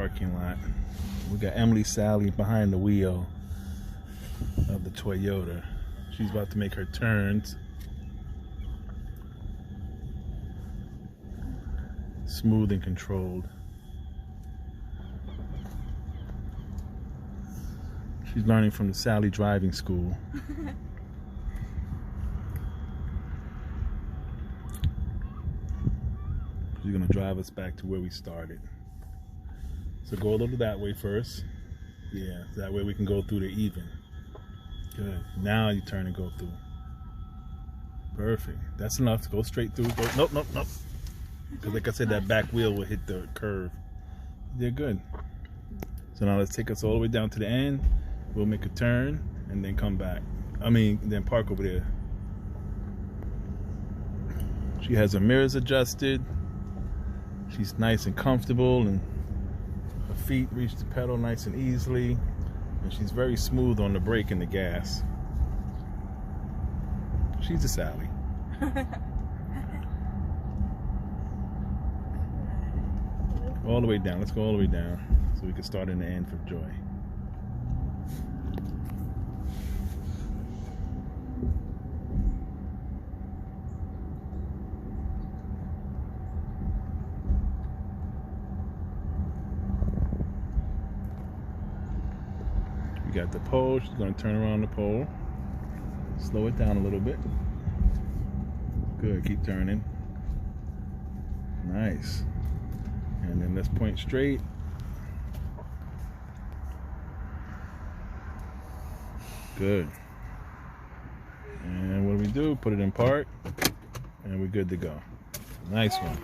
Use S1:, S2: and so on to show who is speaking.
S1: parking lot. We got Emily Sally behind the wheel of the Toyota. She's about to make her turns. Smooth and controlled. She's learning from the Sally driving school. She's gonna drive us back to where we started. So go a little that way first. Yeah, that way we can go through the even. Good. Now you turn and go through. Perfect. That's enough to go straight through. Go. Nope, nope, nope. Because like I said, that back wheel will hit the curve. They're good. So now let's take us all the way down to the end. We'll make a turn and then come back. Then park over there. She has her mirrors adjusted. She's nice and comfortable, and her feet reach the pedal nice and easily. And she's very smooth on the brake and the gas. She's a Sally. All the way down. Let's go all the way down so we can start in the end for Joy. We got the pole. She's going to turn around the pole. Slow it down a little bit. Good. Keep turning. Nice. And then let's point straight. Good. And what do? Put it in park. And we're good to go. Nice one.